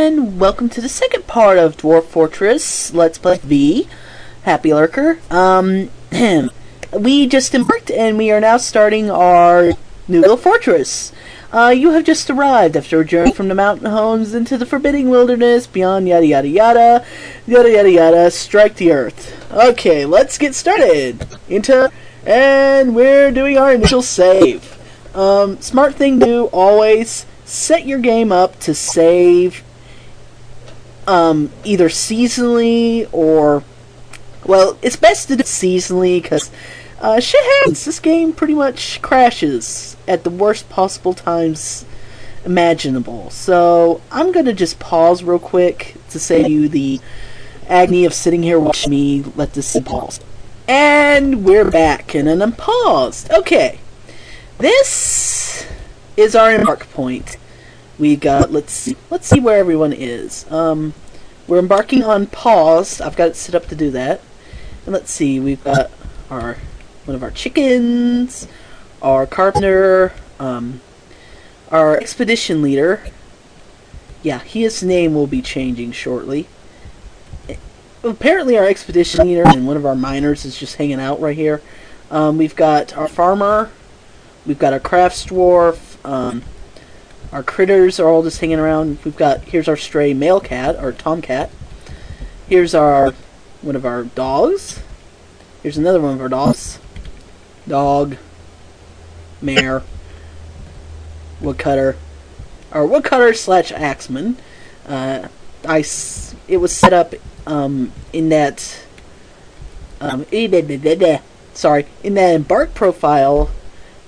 and welcome to the second part of Dwarf Fortress Let's Play V. Happy Lurker. We just embarked and we are now starting our new little fortress. You have just arrived after a journey from the mountain homes into the forbidding wilderness beyond yada yada yada, yada yada yada, strike the earth. Okay, let's get started. Enter, and we're doing our initial save. Smart thing to do, always set your game up to save either seasonally or, well, it's best to do it seasonally because shit happens. This game pretty much crashes at the worst possible times imaginable. So I'm gonna just pause real quick to save you the agony of sitting here watching me let this pause. And we're back and then I'm paused. Okay. This is our embark point. We got, let's see where everyone is. We're embarking on pause. I've got it set up to do that. And let's see, we've got one of our chickens, our carpenter, our expedition leader. Yeah, his name will be changing shortly. Apparently our expedition leader and one of our miners is just hanging out right here. We've got our farmer. We've got our crafts dwarf, our critters are all just hanging around. Here's our stray male cat, or tomcat. Here's one of our dogs. Here's another one of our dogs. Dog, mare, woodcutter, or woodcutter / axeman. It was set up in that in that embark profile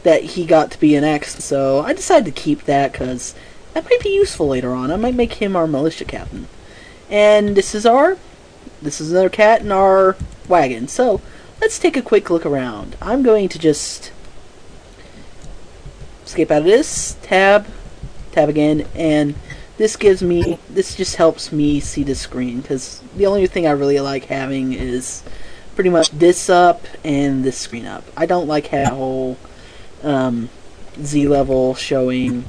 that he got to be an axe, so I decided to keep that because that might be useful later on. I might make him our militia captain. And this is another cat in our wagon. So let's take a quick look around. I'm going to just escape out of this, tab again, and this just helps me see the screen because the only thing I really like having is pretty much this up and this screen up. I don't like how Z level showing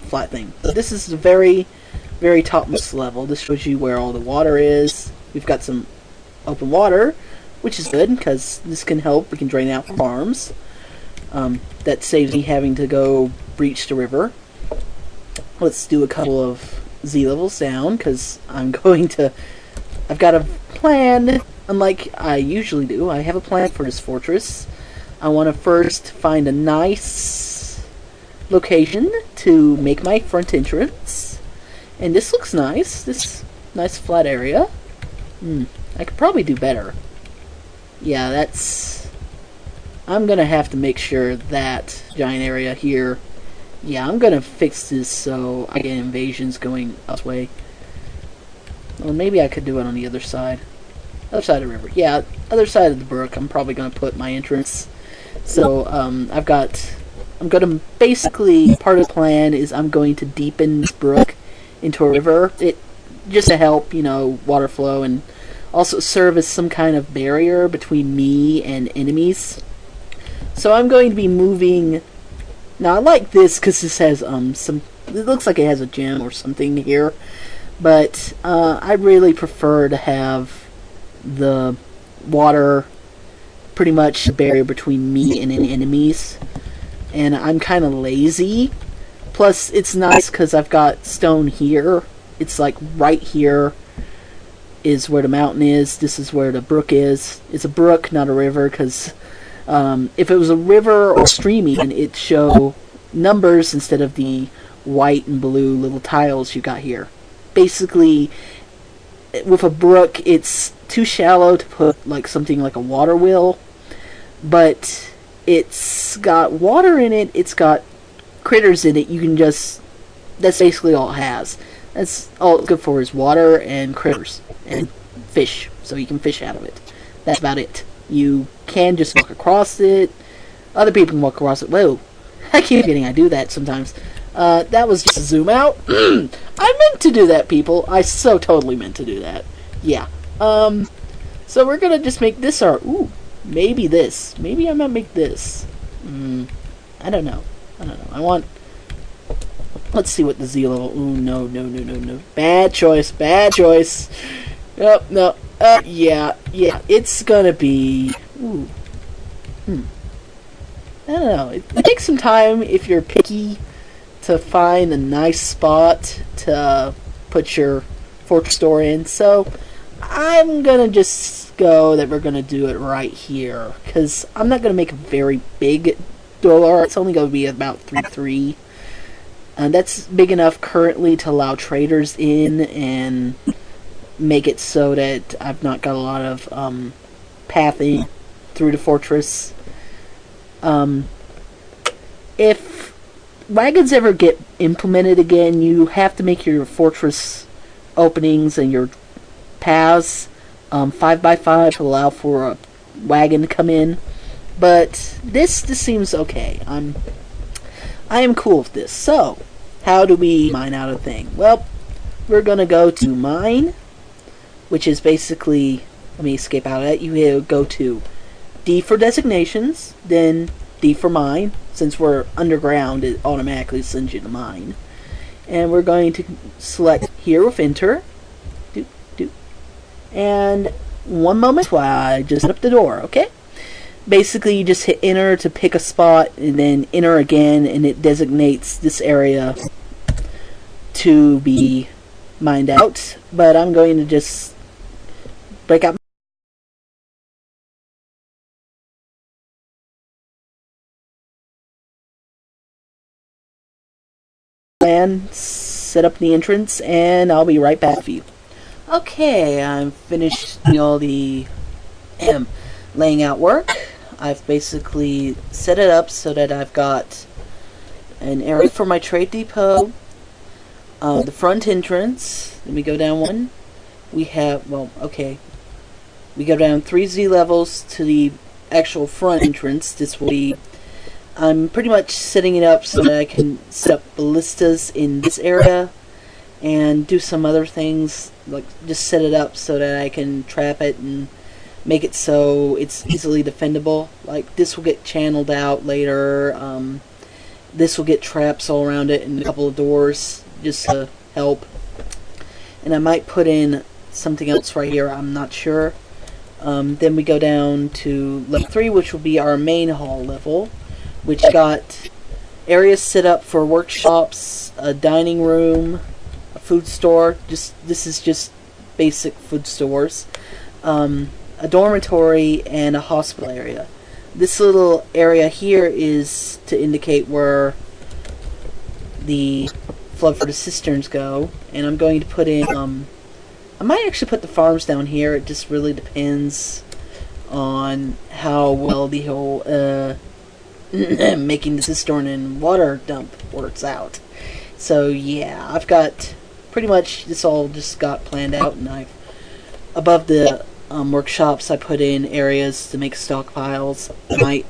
flat thing. This is the very, very topmost level. This shows you where all the water is. We've got some open water, which is good because this can help. We can drain out farms. That saves me having to go breach the river. Let's do a couple of Z levels down because I've got a plan. Unlike I usually do, I have a plan for this fortress. I want to first find a nice location to make my front entrance. And this looks nice. This nice flat area. I could probably do better. Yeah, I'm going to have to make sure that giant area here. Yeah, I'm going to fix this so I get invasions going this way. Or maybe I could do it on the other side. Other side of the river. Yeah, other side of the brook. I'm probably going to put my entrance. So, I'm going to basically, part of the plan is I'm going to deepen this brook into a river. Just to help, water flow and also serve as some kind of barrier between me and enemies. So I'm going to be moving. Now I like this because this has it looks like it has a gem or something here. But I really prefer to have the water pretty much a barrier between me and enemies, and I'm kind of lazy. Plus, it's nice because I've got stone here. It's like right here is where the mountain is. This is where the brook is. It's a brook, not a river, because if it was a river or stream even, it'd show numbers instead of the white and blue little tiles you got here. Basically, with a brook, it's too shallow to put like something like a water wheel, but it's got water in it, it's got critters in it. That's basically all it has. That's all it's good for is water and critters and fish, so you can fish out of it. That's about it. You can just walk across it. Other people can walk across it. Whoa, I keep forgetting I do that sometimes. That was just a zoom out. I meant to do that, people. I so totally meant to do that. Yeah. So we're gonna just make this our... Ooh, maybe this. Maybe I might make this. I don't know. I want... Let's see what the Z level. Ooh, no, no, no, no, no. Bad choice. Bad choice. Nope, no. Yeah. It's gonna be. Ooh. I don't know. It takes some time if you're picky to find a nice spot to put your fortress door in. So I'm gonna just go that we're gonna do it right here, because I'm not gonna make a very big door. It's only gonna be about 3-3. That's big enough currently to allow traders in and make it so that I've not got a lot of pathing through the fortress. If wagons ever get implemented again, you have to make your fortress openings and your paths 5x5 to allow for a wagon to come in. But this seems okay. I am cool with this. So, how do we mine out a thing? Well, we're gonna go to mine, which is basically, let me escape out of that. You go to D for designations, then D for mine. Since we're underground, it automatically sends you to mine. And we're going to select here with enter. And one moment while I just set up the door, okay? Basically, you just hit enter to pick a spot, and then enter again, and it designates this area to be mined out. But I'm going to just break out and set up the entrance, and I'll be right back for you. Okay, I'm finished all the laying out work. I've basically set it up so that I've got an area for my trade depot, the front entrance. Let me go down one. We have, well, okay. We go down 3 Z levels to the actual front entrance. This will be, I'm pretty much setting it up so that I can set up ballistas in this area and do some other things, like just set it up so that I can trap it and make it so it's easily defendable. Like this will get channeled out later. This will get traps all around it and a couple of doors just to help. And I might put in something else right here, I'm not sure. Then we go down to level 3, which will be our main hall level, which got areas set up for workshops, a dining room, a food store. This is just basic food stores. A dormitory and a hospital area. This little area here is to indicate where the flood for the cisterns go, and I'm going to put in I might actually put the farms down here. It just really depends on how well the whole making the cistern and water dump works out. So yeah, I've got pretty much this all just got planned out, and I've above the workshops I put in areas to make stockpiles. I might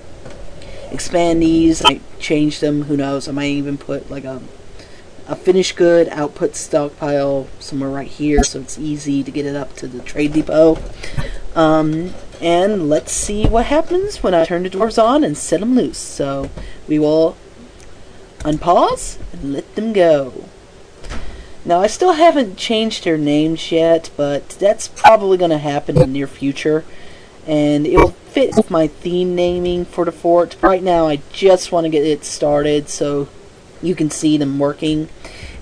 expand these, I might change them, who knows. I might even put like a finished good output stockpile somewhere right here so it's easy to get it up to the trade depot. And let's see what happens when I turn the dwarves on and set them loose. So we will unpause and let them go. Now, I still haven't changed their names yet, but that's probably going to happen in the near future. And it will fit with my theme naming for the fort. Right now, I just want to get it started so you can see them working.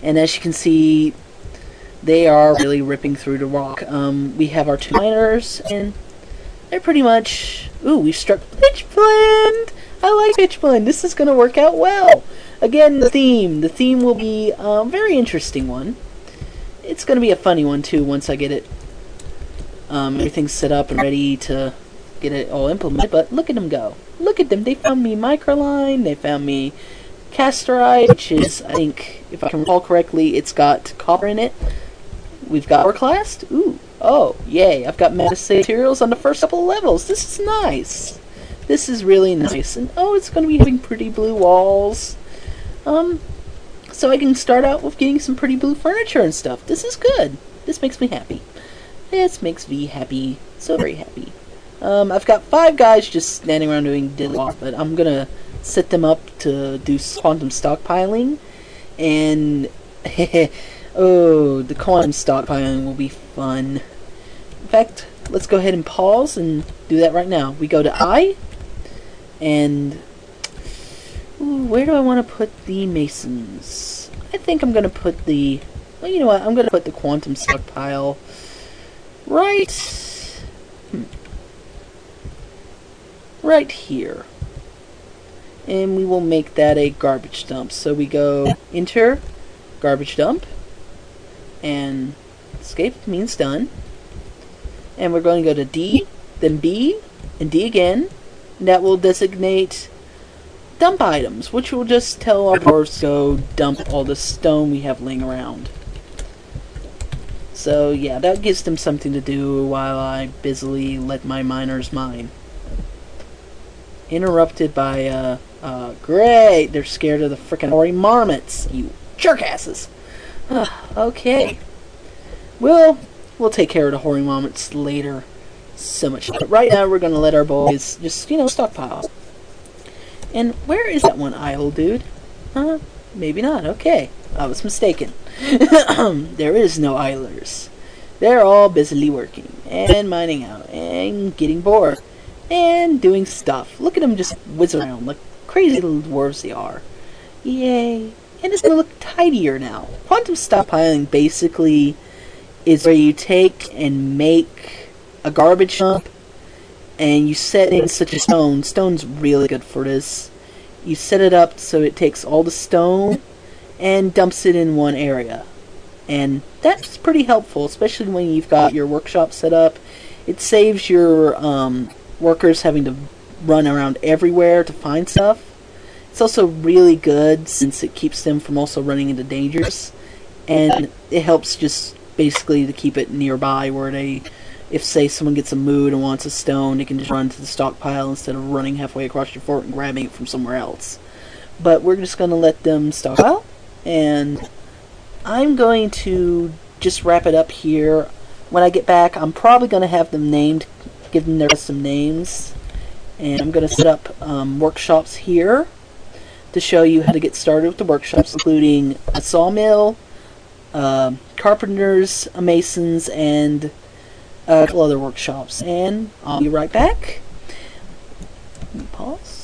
And as you can see, they are really ripping through the rock. We have our 2 miners, and they're pretty much... Ooh, we struck pitch blend! I like pitch blend. This is going to work out well. Again, the theme. The theme will be a very interesting one. It's going to be a funny one, too, once I get it. Everything's set up and ready to get it all implemented. But look at them go. Look at them. They found me microline. They found me casterite, which is, I think, if I can recall correctly, it's got copper in it. We've got hourglass. Ooh. Oh, yay. I've got materials on the first couple of levels. This is nice. This is really nice. And, oh, it's going to be having pretty blue walls. So I can start out with getting some pretty blue furniture and stuff. This is good. This makes me happy. This makes me happy. So very happy. I've got 5 guys just standing around doing diddly, but I'm gonna set them up to do quantum stockpiling. And oh, the quantum stockpiling will be fun. In fact, let's go ahead and pause and do that right now. We go to I, and where do I want to put the masons? I think I'm going to put the, well, you know what, I'm going to put the quantum stockpile right here. And we will make that a garbage dump. So we go enter, garbage dump, and escape means done. And we're going to go to D, then B, and D again. And that will designate dump items, which will just tell our dwarves to go dump all the stone we have laying around. So yeah, that gives them something to do while I busily let my miners mine. Interrupted by, great, they're scared of the frickin' hoary marmots, you jerkasses. Okay. We'll take care of the hoary marmots later. So much. But right now, we're gonna let our boys just, stockpile. And where is that one idle dude? Huh? Maybe not. Okay. I was mistaken. There is no idlers. They're all busily working, and mining out, and getting bored, and doing stuff. Look at them just whiz around like crazy little dwarves they are. Yay. And it's going to look tidier now. Quantum stockpiling basically is where you take and make a garbage dump, and you set in such a stone. Stone's really good for this. You set it up so it takes all the stone and dumps it in one area. And that's pretty helpful, especially when you've got your workshop set up. It saves your workers having to run around everywhere to find stuff. It's also really good since it keeps them from also running into dangers. And it helps just basically to keep it nearby where they, if say someone gets a mood and wants a stone, they can just run to the stockpile instead of running halfway across your fort and grabbing it from somewhere else. But we're just going to let them stockpile. And I'm going to just wrap it up here. When I get back, I'm probably going to have them named, give them their custom names. And I'm going to set up workshops here to show you how to get started with the workshops, including a sawmill, carpenters, masons, and a couple other workshops. And I'll be right back. Pause.